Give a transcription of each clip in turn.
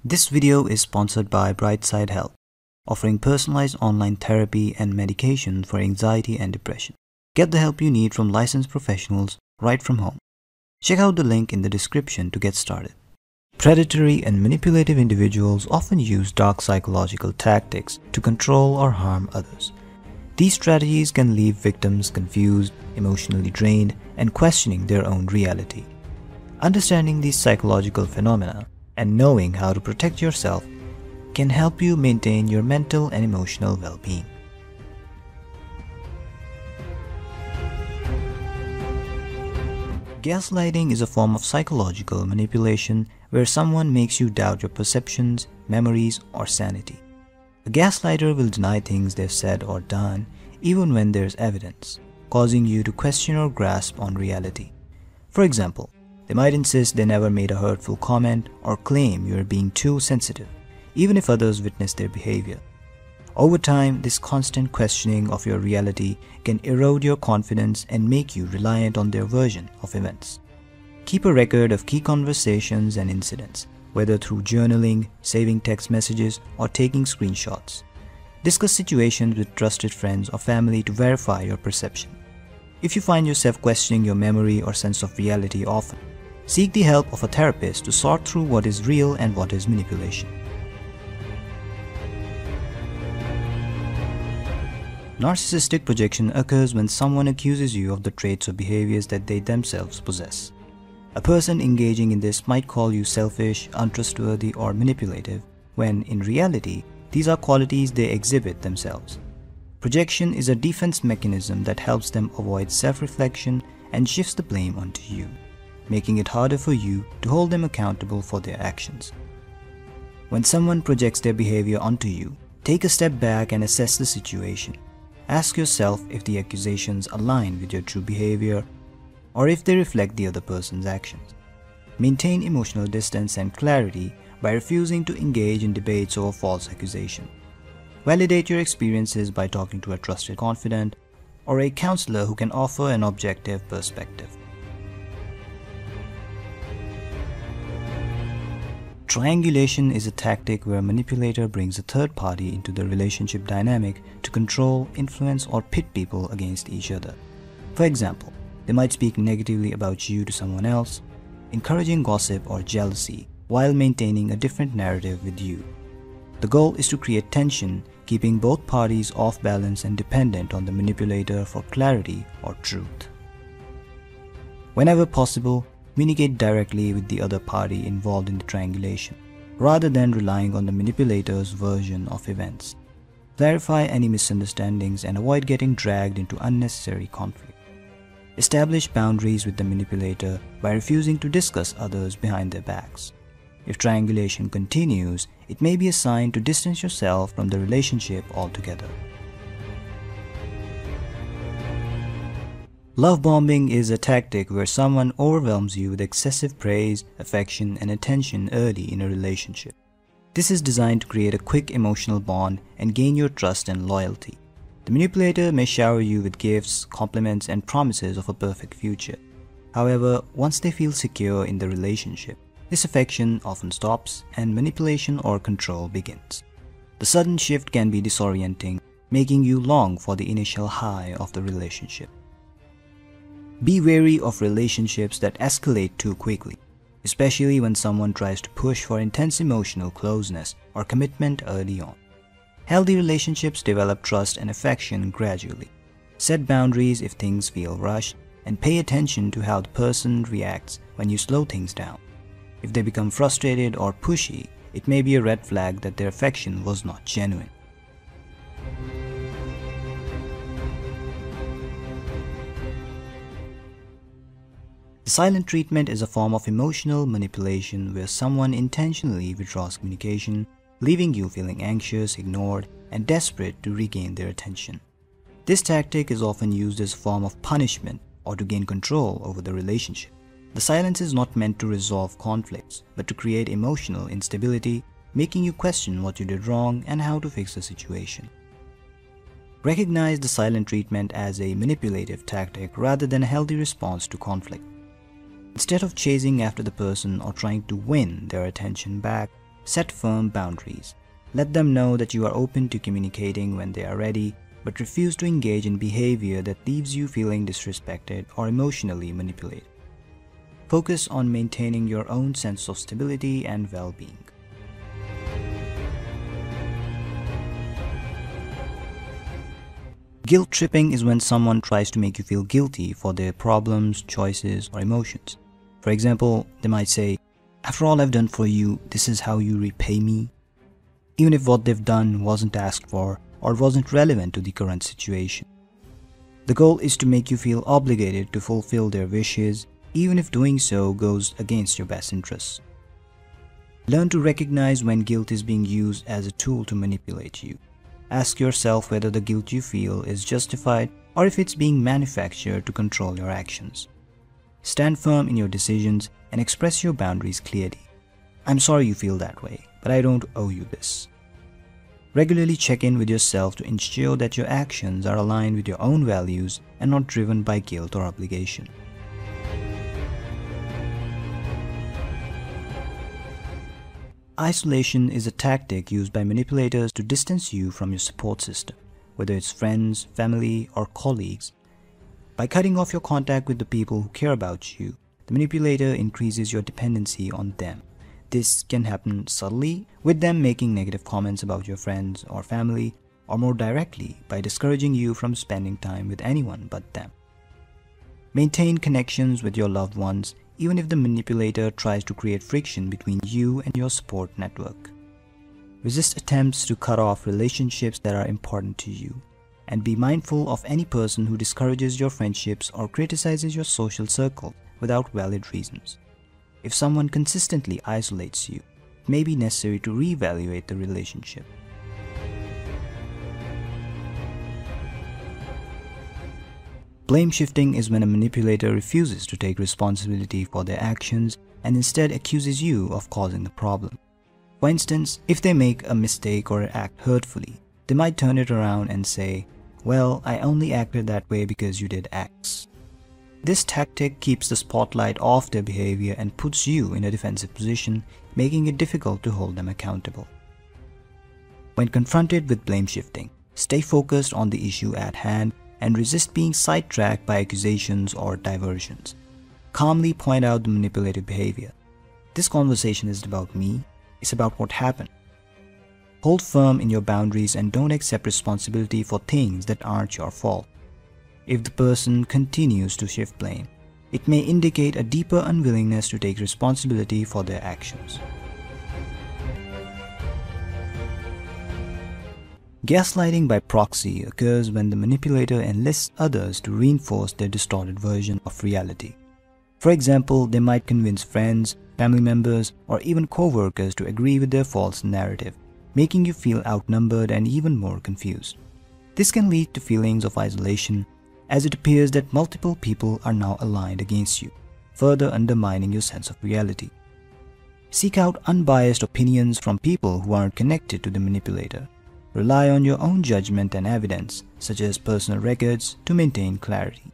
This video is sponsored by Brightside Health, offering personalized online therapy and medication for anxiety and depression. Get the help you need from licensed professionals right from home. Check out the link in the description to get started. Predatory and manipulative individuals often use dark psychological tactics to control or harm others. These strategies can leave victims confused, emotionally drained, and questioning their own reality. Understanding these psychological phenomena and knowing how to protect yourself can help you maintain your mental and emotional well-being. Gaslighting is a form of psychological manipulation where someone makes you doubt your perceptions, memories, or sanity. A gaslighter will deny things they've said or done even when there's evidence, causing you to question or grasp on reality. For example, they might insist they never made a hurtful comment or claim you're being too sensitive, even if others witness their behavior. Over time, this constant questioning of your reality can erode your confidence and make you reliant on their version of events. Keep a record of key conversations and incidents, whether through journaling, saving text messages, or taking screenshots. Discuss situations with trusted friends or family to verify your perception. If you find yourself questioning your memory or sense of reality often, seek the help of a therapist to sort through what is real and what is manipulation. Narcissistic projection occurs when someone accuses you of the traits or behaviors that they themselves possess. A person engaging in this might call you selfish, untrustworthy, or manipulative, when in reality, these are qualities they exhibit themselves. Projection is a defense mechanism that helps them avoid self-reflection and shifts the blame onto you, making it harder for you to hold them accountable for their actions. When someone projects their behavior onto you, take a step back and assess the situation. Ask yourself if the accusations align with your true behavior or if they reflect the other person's actions. Maintain emotional distance and clarity by refusing to engage in debates over false accusations. Validate your experiences by talking to a trusted confidant or a counselor who can offer an objective perspective. Triangulation is a tactic where a manipulator brings a third party into the relationship dynamic to control, influence, or pit people against each other. For example, they might speak negatively about you to someone else, encouraging gossip or jealousy while maintaining a different narrative with you. The goal is to create tension, keeping both parties off balance and dependent on the manipulator for clarity or truth. Whenever possible, communicate directly with the other party involved in the triangulation, rather than relying on the manipulator's version of events. Clarify any misunderstandings and avoid getting dragged into unnecessary conflict. Establish boundaries with the manipulator by refusing to discuss others behind their backs. If triangulation continues, it may be a sign to distance yourself from the relationship altogether. Love bombing is a tactic where someone overwhelms you with excessive praise, affection, and attention early in a relationship. This is designed to create a quick emotional bond and gain your trust and loyalty. The manipulator may shower you with gifts, compliments, and promises of a perfect future. However, once they feel secure in the relationship, this affection often stops and manipulation or control begins. The sudden shift can be disorienting, making you long for the initial high of the relationship. Be wary of relationships that escalate too quickly, especially when someone tries to push for intense emotional closeness or commitment early on. Healthy relationships develop trust and affection gradually. Set boundaries if things feel rushed, and pay attention to how the person reacts when you slow things down. If they become frustrated or pushy, it may be a red flag that their affection was not genuine. The silent treatment is a form of emotional manipulation where someone intentionally withdraws communication, leaving you feeling anxious, ignored, and desperate to regain their attention. This tactic is often used as a form of punishment or to gain control over the relationship. The silence is not meant to resolve conflicts, but to create emotional instability, making you question what you did wrong and how to fix the situation. Recognize the silent treatment as a manipulative tactic rather than a healthy response to conflict. Instead of chasing after the person or trying to win their attention back, Set firm boundaries. Let them know that you are open to communicating when they are ready, but refuse to engage in behavior that leaves you feeling disrespected or emotionally manipulated. Focus on maintaining your own sense of stability and well-being. Guilt tripping is when someone tries to make you feel guilty for their problems, choices, or emotions. For example, they might say, "After all I've done for you, this is how you repay me," even if what they've done wasn't asked for or wasn't relevant to the current situation. The goal is to make you feel obligated to fulfill their wishes, even if doing so goes against your best interests. Learn to recognize when guilt is being used as a tool to manipulate you. Ask yourself whether the guilt you feel is justified or if it's being manufactured to control your actions. Stand firm in your decisions and express your boundaries clearly. "I'm sorry you feel that way, but I don't owe you this." Regularly check in with yourself to ensure that your actions are aligned with your own values and not driven by guilt or obligation. Isolation is a tactic used by manipulators to distance you from your support system, whether it's friends, family, or colleagues. By cutting off your contact with the people who care about you, the manipulator increases your dependency on them. This can happen subtly, with them making negative comments about your friends or family, or more directly by discouraging you from spending time with anyone but them. Maintain connections with your loved ones, even if the manipulator tries to create friction between you and your support network. Resist attempts to cut off relationships that are important to you, and be mindful of any person who discourages your friendships or criticizes your social circle without valid reasons. If someone consistently isolates you, it may be necessary to reevaluate the relationship. Blame shifting is when a manipulator refuses to take responsibility for their actions and instead accuses you of causing the problem. For instance, if they make a mistake or act hurtfully, they might turn it around and say, "Well, I only acted that way because you did X." This tactic keeps the spotlight off their behavior and puts you in a defensive position, making it difficult to hold them accountable. When confronted with blame shifting, stay focused on the issue at hand and resist being sidetracked by accusations or diversions. Calmly point out the manipulative behavior. "This conversation isn't about me, it's about what happened." Hold firm in your boundaries and don't accept responsibility for things that aren't your fault. If the person continues to shift blame, it may indicate a deeper unwillingness to take responsibility for their actions. Gaslighting by proxy occurs when the manipulator enlists others to reinforce their distorted version of reality. For example, they might convince friends, family members, or even co-workers to agree with their false narrative, making you feel outnumbered and even more confused. This can lead to feelings of isolation, as it appears that multiple people are now aligned against you, further undermining your sense of reality. Seek out unbiased opinions from people who aren't connected to the manipulator. Rely on your own judgment and evidence, such as personal records, to maintain clarity.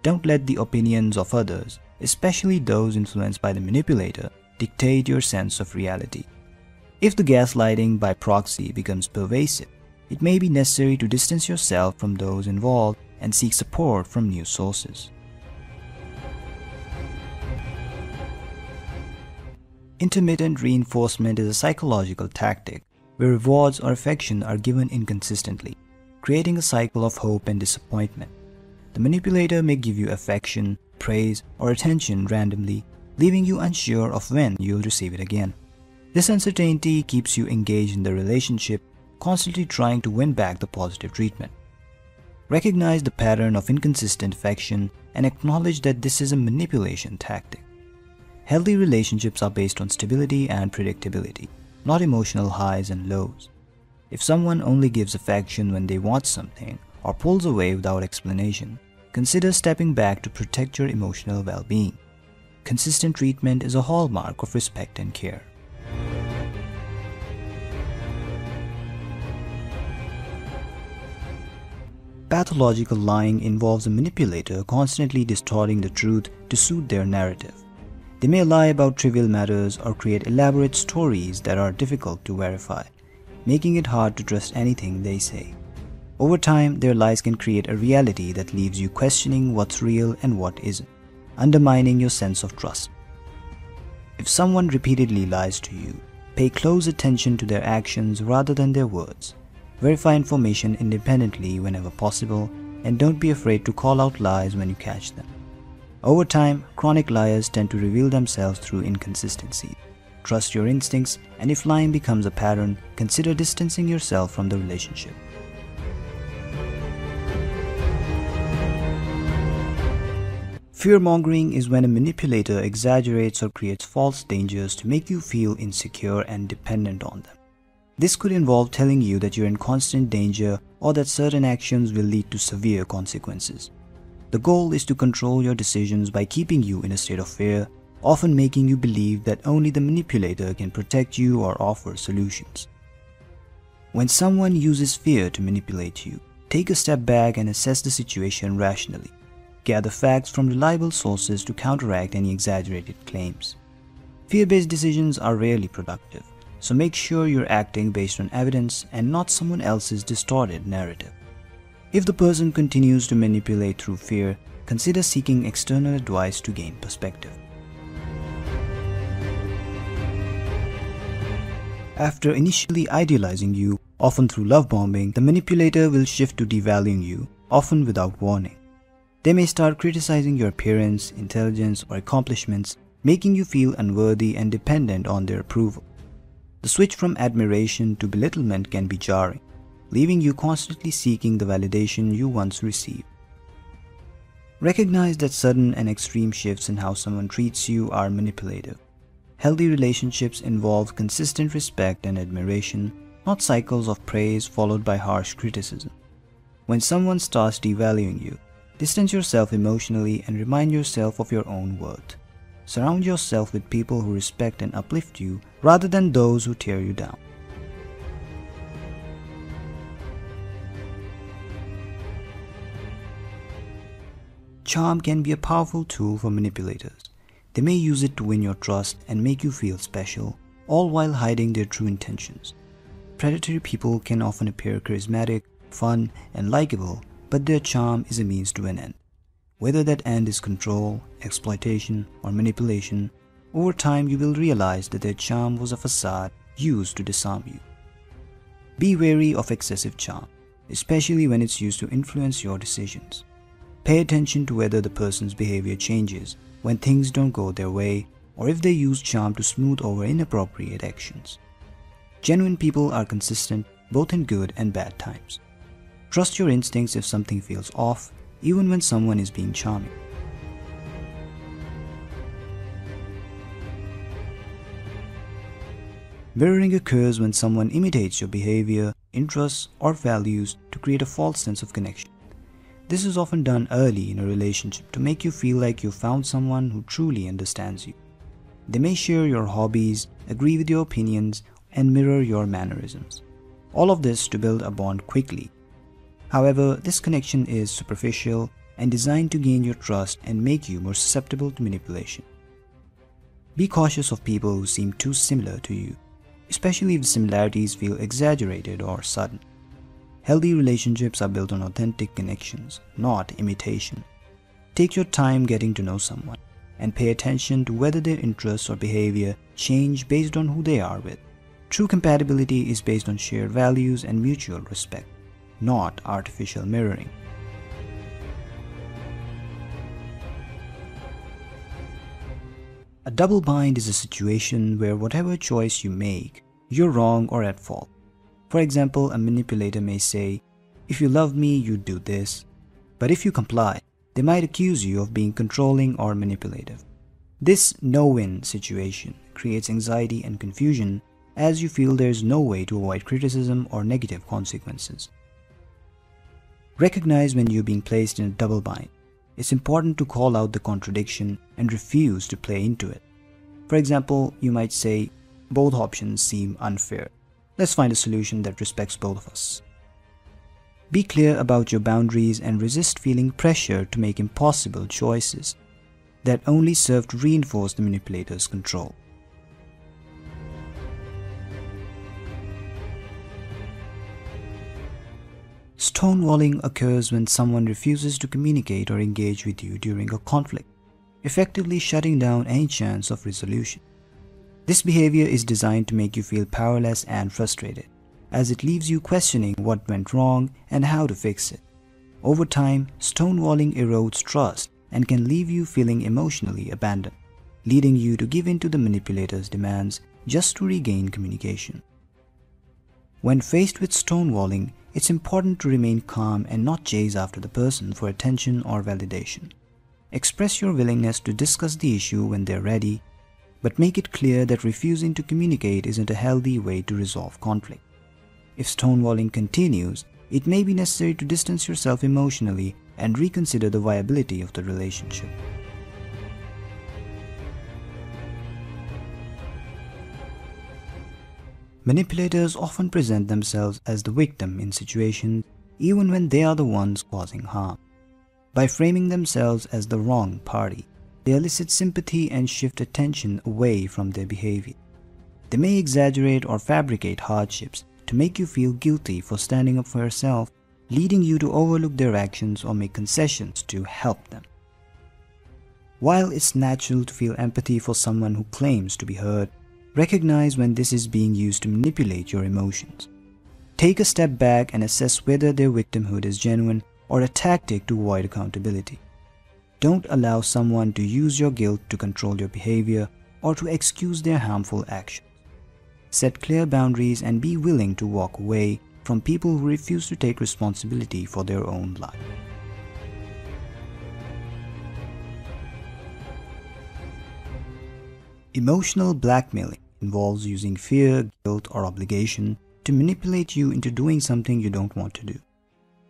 Don't let the opinions of others, especially those influenced by the manipulator, dictate your sense of reality. If the gaslighting by proxy becomes pervasive, it may be necessary to distance yourself from those involved and seek support from new sources. Intermittent reinforcement is a psychological tactic where rewards or affection are given inconsistently, creating a cycle of hope and disappointment. The manipulator may give you affection, praise, or attention randomly, leaving you unsure of when you'll receive it again. This uncertainty keeps you engaged in the relationship, constantly trying to win back the positive treatment. Recognize the pattern of inconsistent affection and acknowledge that this is a manipulation tactic. Healthy relationships are based on stability and predictability, not emotional highs and lows. If someone only gives affection when they want something or pulls away without explanation, consider stepping back to protect your emotional well-being. Consistent treatment is a hallmark of respect and care. Pathological lying involves a manipulator constantly distorting the truth to suit their narrative. They may lie about trivial matters or create elaborate stories that are difficult to verify, making it hard to trust anything they say. Over time, their lies can create a reality that leaves you questioning what's real and what isn't, undermining your sense of trust. If someone repeatedly lies to you, pay close attention to their actions rather than their words. Verify information independently whenever possible, and don't be afraid to call out lies when you catch them. Over time, chronic liars tend to reveal themselves through inconsistency. Trust your instincts, and if lying becomes a pattern, consider distancing yourself from the relationship. Fear-mongering is when a manipulator exaggerates or creates false dangers to make you feel insecure and dependent on them. This could involve telling you that you're in constant danger or that certain actions will lead to severe consequences. The goal is to control your decisions by keeping you in a state of fear, often making you believe that only the manipulator can protect you or offer solutions. When someone uses fear to manipulate you, take a step back and assess the situation rationally. Gather facts from reliable sources to counteract any exaggerated claims. Fear-based decisions are rarely productive, so make sure you're acting based on evidence and not someone else's distorted narrative. If the person continues to manipulate through fear, consider seeking external advice to gain perspective. After initially idealizing you, often through love bombing, the manipulator will shift to devaluing you, often without warning. They may start criticizing your appearance, intelligence, or accomplishments, making you feel unworthy and dependent on their approval. The switch from admiration to belittlement can be jarring, leaving you constantly seeking the validation you once received. Recognize that sudden and extreme shifts in how someone treats you are manipulative. Healthy relationships involve consistent respect and admiration, not cycles of praise followed by harsh criticism. When someone starts devaluing you, distance yourself emotionally and remind yourself of your own worth. Surround yourself with people who respect and uplift you rather than those who tear you down. Charm can be a powerful tool for manipulators. They may use it to win your trust and make you feel special, all while hiding their true intentions. Predatory people can often appear charismatic, fun, and likable, but their charm is a means to an end. Whether that end is control, exploitation, or manipulation, over time you will realize that their charm was a facade used to disarm you. Be wary of excessive charm, especially when it's used to influence your decisions. Pay attention to whether the person's behavior changes when things don't go their way, or if they use charm to smooth over inappropriate actions. Genuine people are consistent both in good and bad times. Trust your instincts if something feels off, even when someone is being charming. Mirroring occurs when someone imitates your behavior, interests, or values to create a false sense of connection. This is often done early in a relationship to make you feel like you've found someone who truly understands you. They may share your hobbies, agree with your opinions, and mirror your mannerisms. All of this to build a bond quickly. However, this connection is superficial and designed to gain your trust and make you more susceptible to manipulation. Be cautious of people who seem too similar to you, especially if the similarities feel exaggerated or sudden. Healthy relationships are built on authentic connections, not imitation. Take your time getting to know someone, and pay attention to whether their interests or behavior change based on who they are with. True compatibility is based on shared values and mutual respect, not artificial mirroring. A double bind is a situation where whatever choice you make, you're wrong or at fault. For example, a manipulator may say, "If you love me, you'd do this." But if you comply, they might accuse you of being controlling or manipulative. This no-win situation creates anxiety and confusion as you feel there's no way to avoid criticism or negative consequences. Recognize when you're being placed in a double bind. It's important to call out the contradiction and refuse to play into it. For example, you might say, "Both options seem unfair. Let's find a solution that respects both of us." Be clear about your boundaries and resist feeling pressure to make impossible choices. that only serve to reinforce the manipulator's control. Stonewalling occurs when someone refuses to communicate or engage with you during a conflict, effectively shutting down any chance of resolution. This behavior is designed to make you feel powerless and frustrated, as it leaves you questioning what went wrong and how to fix it. Over time, stonewalling erodes trust and can leave you feeling emotionally abandoned, leading you to give in to the manipulator's demands just to regain communication. When faced with stonewalling, it's important to remain calm and not chase after the person for attention or validation. Express your willingness to discuss the issue when they're ready, but make it clear that refusing to communicate isn't a healthy way to resolve conflict. If stonewalling continues, it may be necessary to distance yourself emotionally and reconsider the viability of the relationship. Manipulators often present themselves as the victim in situations even when they are the ones causing harm. By framing themselves as the wrong party, they elicit sympathy and shift attention away from their behavior. They may exaggerate or fabricate hardships to make you feel guilty for standing up for yourself, leading you to overlook their actions or make concessions to help them. While it's natural to feel empathy for someone who claims to be heard, recognize when this is being used to manipulate your emotions. Take a step back and assess whether their victimhood is genuine or a tactic to avoid accountability. Don't allow someone to use your guilt to control your behavior or to excuse their harmful actions. Set clear boundaries and be willing to walk away from people who refuse to take responsibility for their own life. Emotional blackmailing involves using fear, guilt, or obligation to manipulate you into doing something you don't want to do.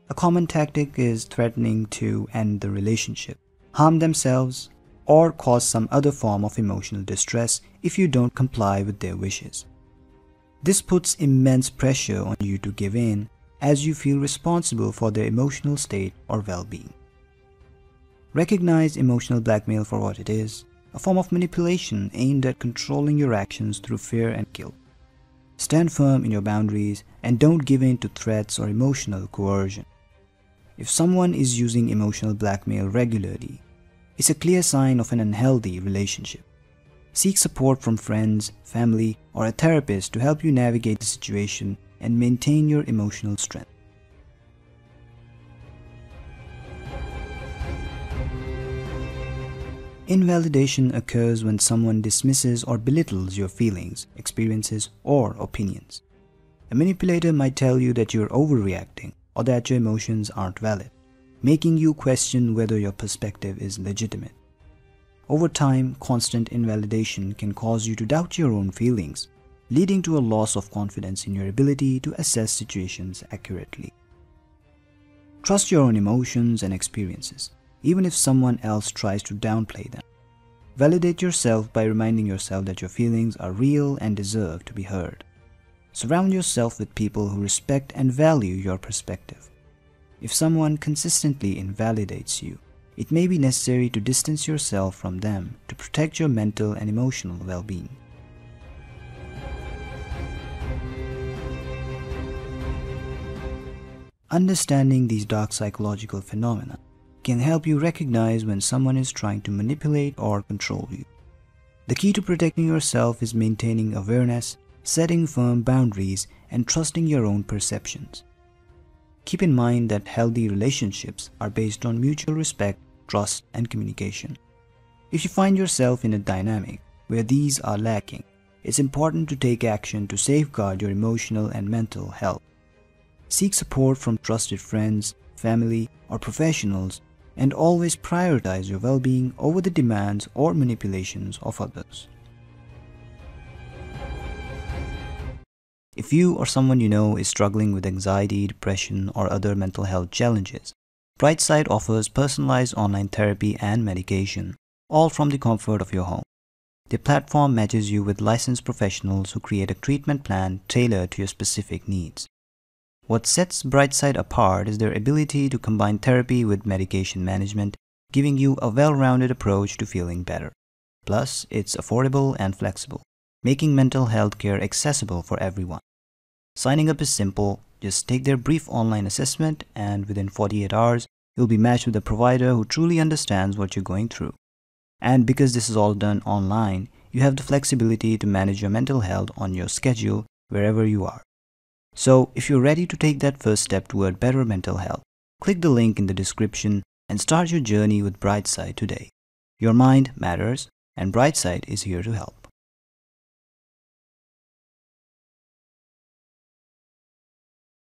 A common tactic is threatening to end the relationship, harm themselves, or cause some other form of emotional distress if you don't comply with their wishes. This puts immense pressure on you to give in, as you feel responsible for their emotional state or well-being. Recognize emotional blackmail for what it is: a form of manipulation aimed at controlling your actions through fear and guilt. Stand firm in your boundaries and don't give in to threats or emotional coercion. If someone is using emotional blackmail regularly, it's a clear sign of an unhealthy relationship. Seek support from friends, family, or a therapist to help you navigate the situation and maintain your emotional strength. Invalidation occurs when someone dismisses or belittles your feelings, experiences, or opinions. A manipulator might tell you that you're overreacting or that your emotions aren't valid, making you question whether your perspective is legitimate. Over time, constant invalidation can cause you to doubt your own feelings, leading to a loss of confidence in your ability to assess situations accurately. Trust your own emotions and experiences, even if someone else tries to downplay them. Validate yourself by reminding yourself that your feelings are real and deserve to be heard. Surround yourself with people who respect and value your perspective. If someone consistently invalidates you, it may be necessary to distance yourself from them to protect your mental and emotional well-being. Understanding these dark psychological phenomena can help you recognize when someone is trying to manipulate or control you. The key to protecting yourself is maintaining awareness, setting firm boundaries, and trusting your own perceptions. Keep in mind that healthy relationships are based on mutual respect, trust, and communication. If you find yourself in a dynamic where these are lacking, it's important to take action to safeguard your emotional and mental health. Seek support from trusted friends, family, or professionals, and always prioritize your well-being over the demands or manipulations of others. If you or someone you know is struggling with anxiety, depression, or other mental health challenges, Brightside offers personalized online therapy and medication, all from the comfort of your home. The platform matches you with licensed professionals who create a treatment plan tailored to your specific needs. What sets Brightside apart is their ability to combine therapy with medication management, giving you a well-rounded approach to feeling better. Plus, it's affordable and flexible, making mental health care accessible for everyone. Signing up is simple. Just take their brief online assessment, and within 48 hours, you'll be matched with a provider who truly understands what you're going through. And because this is all done online, you have the flexibility to manage your mental health on your schedule wherever you are. So, if you're ready to take that first step toward better mental health, click the link in the description and start your journey with Brightside today. Your mind matters, and Brightside is here to help.